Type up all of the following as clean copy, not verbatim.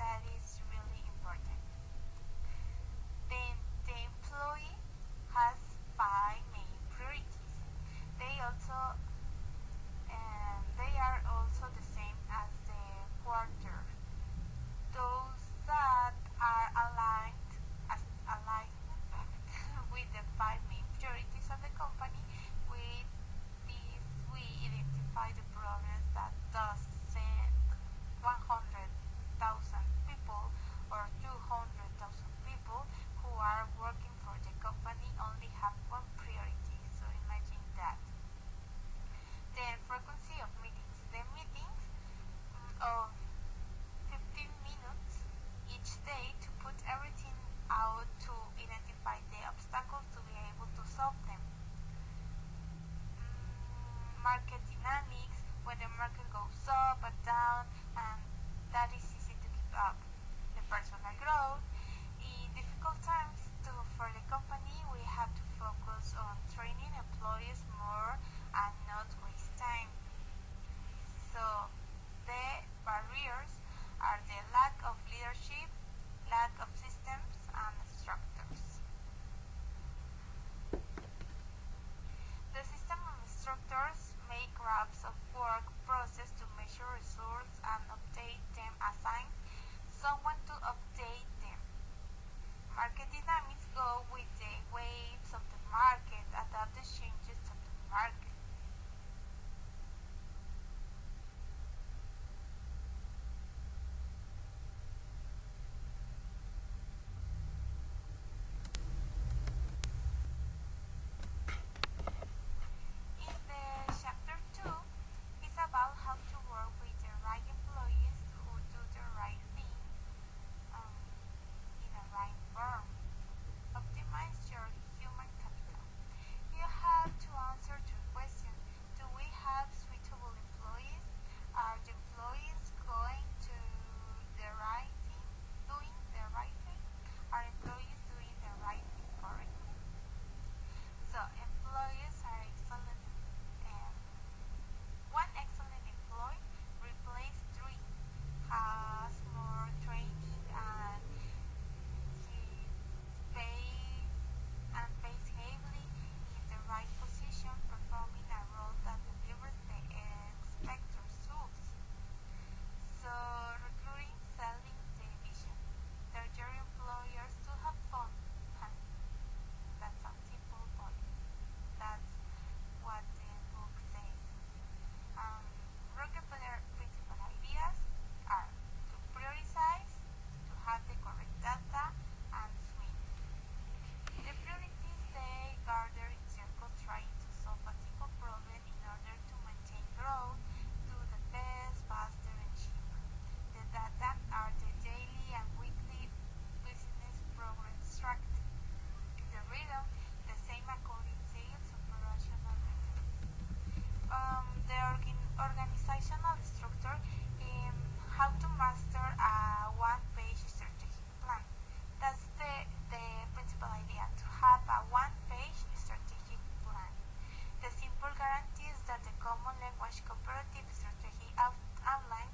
that is really important. Then the employee has five main priorities. They also they are also the same as the quarter. Those that are aligned with the five main priorities of the company. With this, we identify the problems that doesn't 100,000 people or 200,000 people who are working for the company only have one priority. So imagine that. The frequency of meetings. The meetings of 15 minutes each day to put everything out to identify the obstacles to be able to solve them. Market dynamics, when the market goes up and down, and that is easy to keep up. The personal growth. In difficult times for the company, we have to focus on training employees more and not waste time. So the barriers are the lack of leadership, lack of systems and structures. The system of structures make graphs of work process to measure results and update them, assign someone to update them. Market dynamics go with the waves of the market, adapt the changes of the market. In the chapter 2 is about how to work with the right employees who do the right thing in a right form. Optimize your human capital. You have to answer to the question, do we have suitable employees? Are the employees going to the right thing, doing the right thing? Are employees doing the right thing correctly? So employees are excellent. One excellent employee replaces three, has more training and he pays heavily in the right position, performing a role that delivers the expected results. So recruiting, selling the vision. Tell your employers to have fun. That's a simple point. That's what the book says. Rockefeller principal ideas are to prioritize, to have the correct data, and swim. The priorities say gather in circle trying to solve a simple problem in order to maintain growth, do the best, faster, and cheaper. The data are the daily and weekly business progress tracked. The rhythm, the same according sales, operational rhythm. The organizational structure, how to master a one-page strategic plan. That's the principal idea, to have a one-page strategic plan. The simple guarantees that the common language cooperative strategy outlined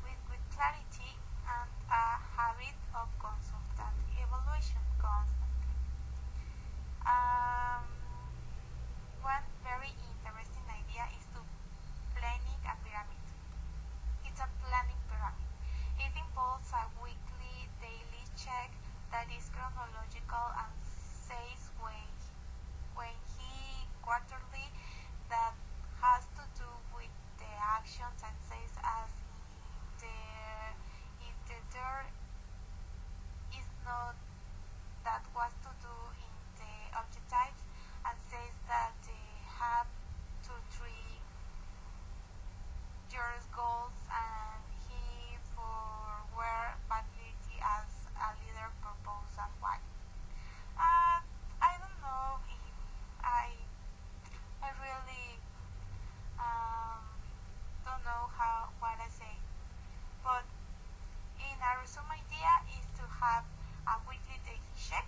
with clarity and a habit of consultant evaluation constantly. One very interesting idea is to planning a pyramid. It's a planning pyramid. It involves a weekly, daily check that is chronological and says when he quarterly that has to do with the actions and says as if there is not that was to do in the objectives and says that they have 2-3 years goals and he for where validity as a leader propose and why. I don't know if I really don't know what I say, but in a resume idea is to have a weekly daily check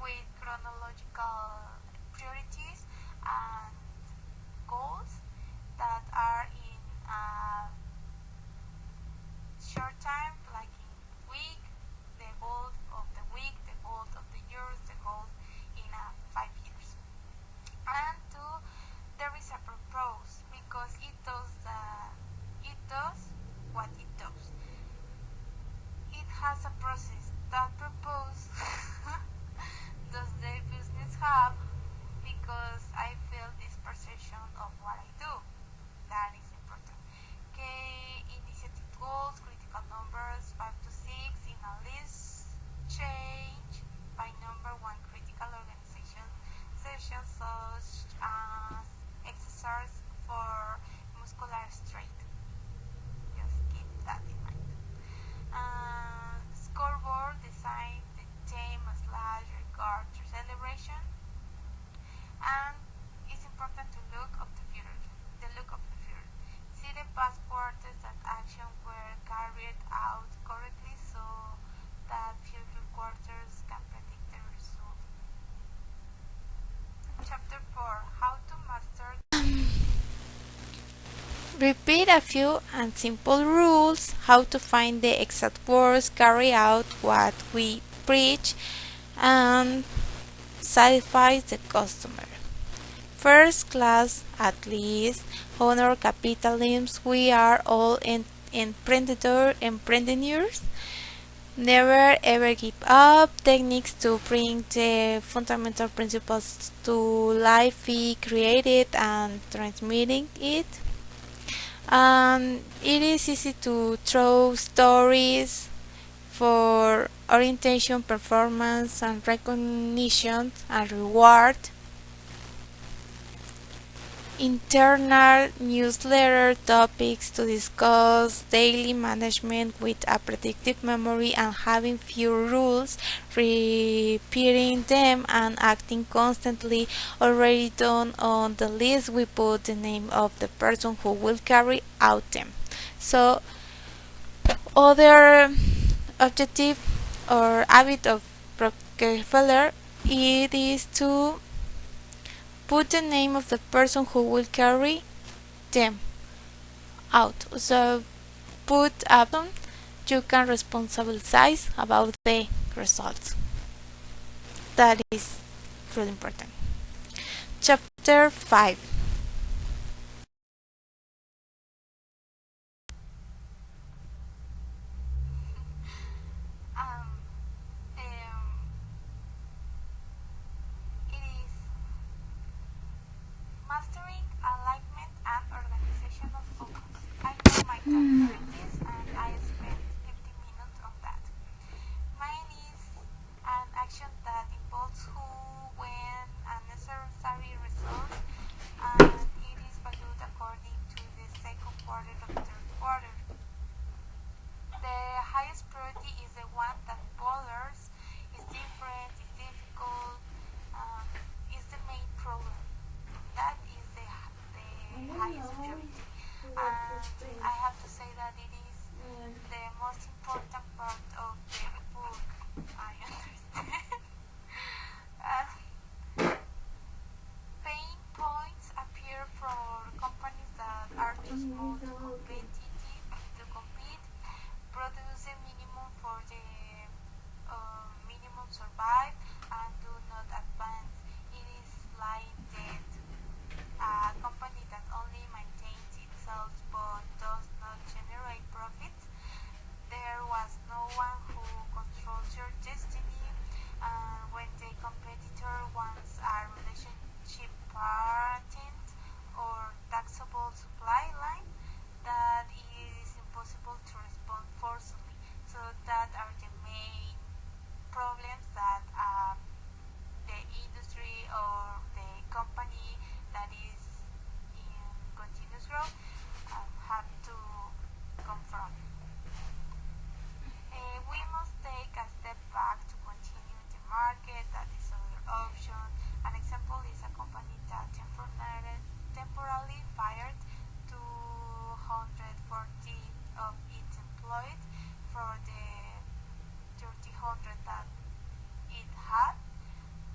with chronological priorities and goals that are in a short time process that purpose does the business have because I feel this perception of what I do. That is important. Okay, initiative goals, critical numbers 5 to 6 in a list change by number one critical organization sessions such as exercise for muscular strength. Just keep that in mind. Scoreboard design the theme slash regard to celebration, and it's important to look of the future. The look of the future. See the past quarters that action were carried out correctly so that future quarters can predict the result. Chapter 4: How to master. Repeat a few and simple rules. How to find the exact words, carry out what we preach, and satisfy the customer. First class, at least, honor capitalism. We are all entrepreneurs. Never ever give up. Techniques to bring the fundamental principles to life, be created and transmitting it. It is easy to throw stories for orientation, performance, and recognition and reward. Internal newsletter topics to discuss daily management with a predictive memory and having few rules, repeating them and acting constantly. Already done on the list, we put the name of the person who will carry out them. So other objective or habit of Rockefeller, it is to put the name of the person who will carry them out. So put a button you can responsabilize about the results. That is really important. Chapter 5. It is mastering alignment and organizational focus. I know my top priorities and I spent 50 minutes on that. Mine is an action that involves who, when, and necessary results, and it is valued according to the second quarter of the third quarter. The highest priority is the one that bothers, is different, is difficult, is the main problem. That is the highest priority. And I have to say that it is the most important part of the book. I understand. Pain points appear for companies that are too small to compete, produce the minimum for the minimum survive, and do not advance. It is lying dead. A company that only maintains itself but does not generate profits. There was no one who controls your destiny. When the competitor wants a relationship patent or taxable supply line, that is impossible to respond forcibly. So that are the main problems that the industry or the company that is in continuous growth have to confront. We must take a step back to continue in the market. That is another option. An example is a company that temporarily fired 240 of its employees for the 300 that it had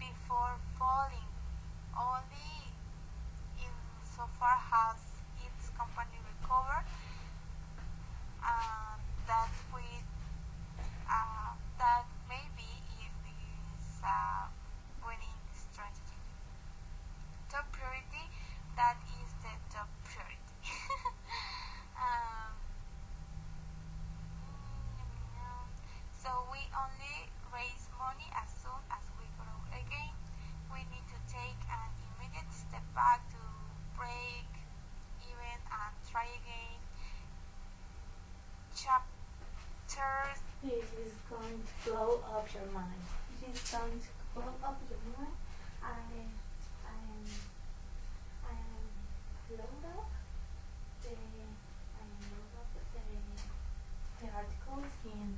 before falling. Only in so far has its company recovered, that with that maybe it is a winning strategy. Top priority, that is the top priority. um, so we We only raise money as soon as we grow again. We need to take an immediate step back to break even and try again. Chapters. It is going to blow up your mind. It is going to blow up your mind. I am load up the I am load up the articles in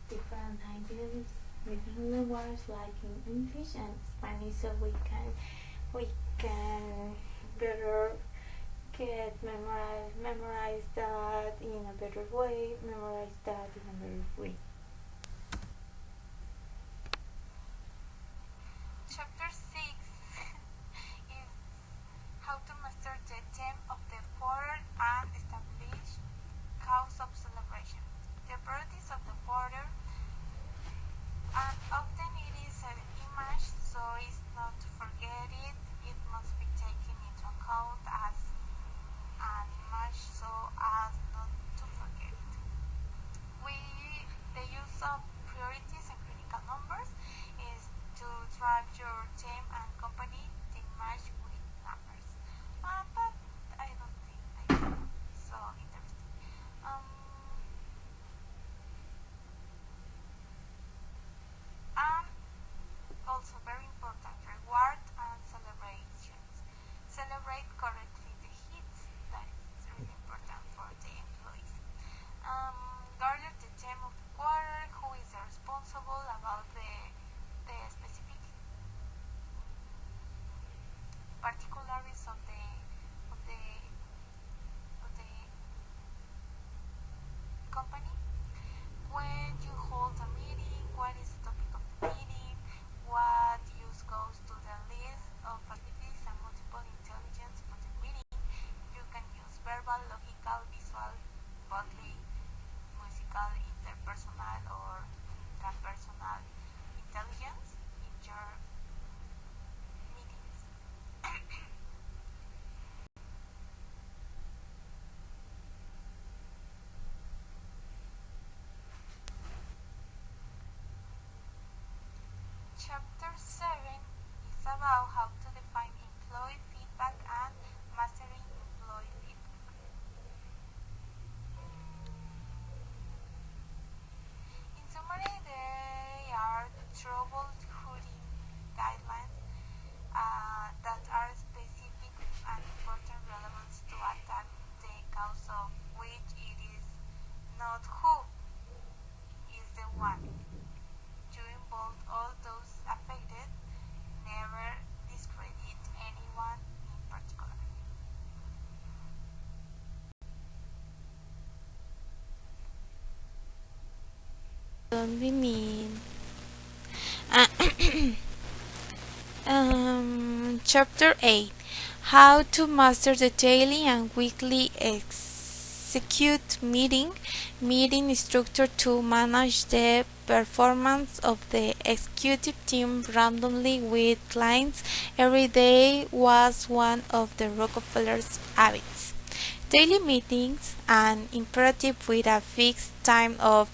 different languages, different languages like in English and Spanish, so we can better get memorize that in a better way, memorize that in a better way. Chapter 6 is how to master the theme of the quarter and establish cause of celebration. The priorities of the quarter, and often it is an image, so it's not to forget it. It must be taken into account as an image, so as not to forget it. The use of priorities and critical numbers is to drive your team and company the image with numbers. But I don't think that's so interesting. And also very important, reward and celebrations. Celebrate correctly the hits. That is really important for the employees. Gather the theme of the quarter. Who is responsible about the specific particulars of the of the company? When you hold a meeting, what is the topic of the meeting? What use goes to the list of activities and multiple intelligence for the meeting? You can use verbal, logical, visual, bodily, musical, interpersonal, or transpersonal intelligence in your meetings. Chapter 7 is about how to define employee feedback and mastering employee feedback. In summary, they are troubleshooting guidelines that are specific and important relevance to attack the cause of which it is not who is the one. To involve all those affected, never discredit anyone in particular. Don't be mean. Chapter 8: How to master the daily and weekly execute meeting structure to manage the performance of the executive team randomly with clients every day was one of the Rockefeller's habits. Daily meetings, an imperative with a fixed time of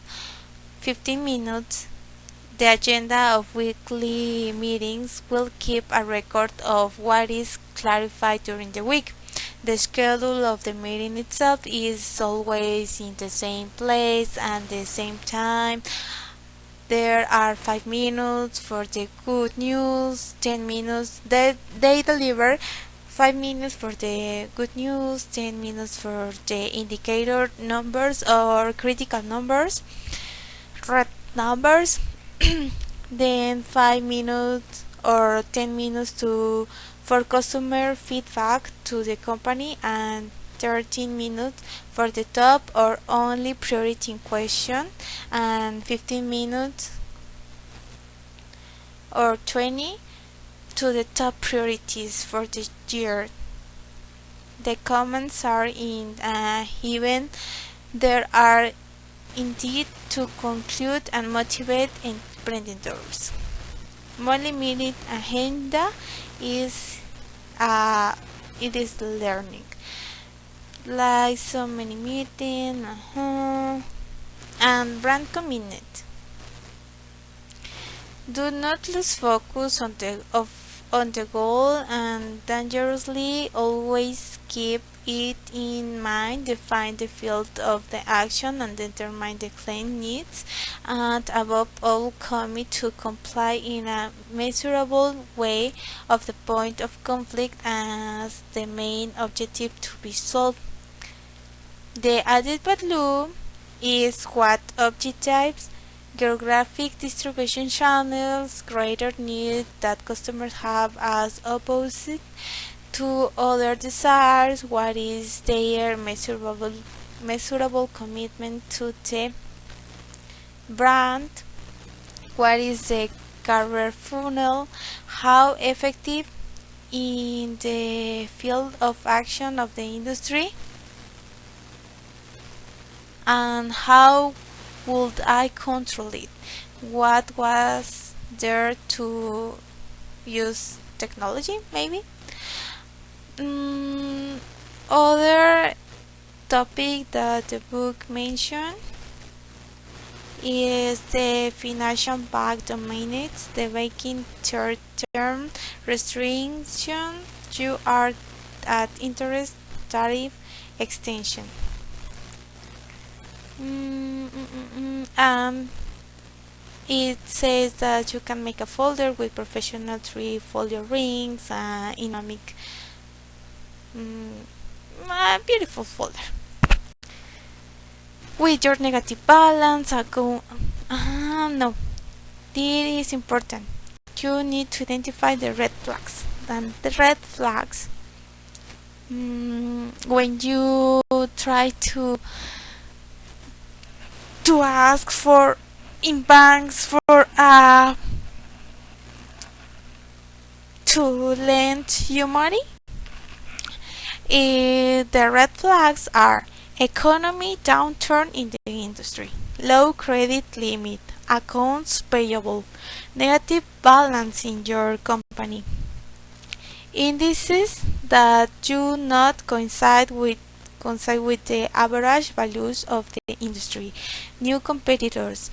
15 minutes. The agenda of weekly meetings will keep a record of what is clarified during the week. The schedule of the meeting itself is always in the same place and the same time. There are 5 minutes for the good news, 10 minutes they deliver, 5 minutes for the good news, 10 minutes for the indicator numbers or critical numbers, red numbers, then 5 minutes or 10 minutes for customer feedback to the company, and 13 minutes for the top or only priority in question, and 15 minutes or 20 to the top priorities for the year. The comments are in even there are indeed to conclude and motivate entrepreneurs. Monthly meeting agenda is it is learning, like so many meeting and brand commitment. Do not lose focus on the goal and dangerously always keep it in mind. Define the field of the action and determine the claim needs, and above all commit to comply in a measurable way of the point of conflict as the main objective to be solved. The added value is what objectives, geographic distribution channels, greater need that customers have as opposed to other desires, what is their measurable commitment to the brand, what is the career funnel, how effective in the field of action of the industry, and how would I control it? What was there to use technology, maybe? Mm, Other topic that the book mentioned is the financial back dominates the banking term restriction. You are at interest tariff extension. It says that you can make a folder with professional three folio rings, economic, mm, a beautiful folder with your negative balance. No, this is important. You need to identify the red flags. And the red flags, when you try to ask for in banks for to lend you money. The red flags are economy downturn in the industry, low credit limit, accounts payable, negative balance in your company, indices that do not coincide with the average values of the industry, new competitors.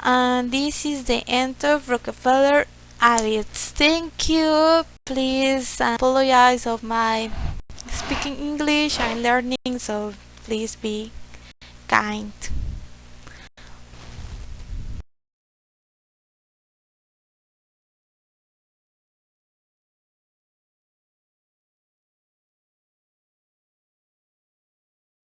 And this is the end of Rockefeller audits. Thank you. Please apologize of my speaking English. I'm learning, so please be kind.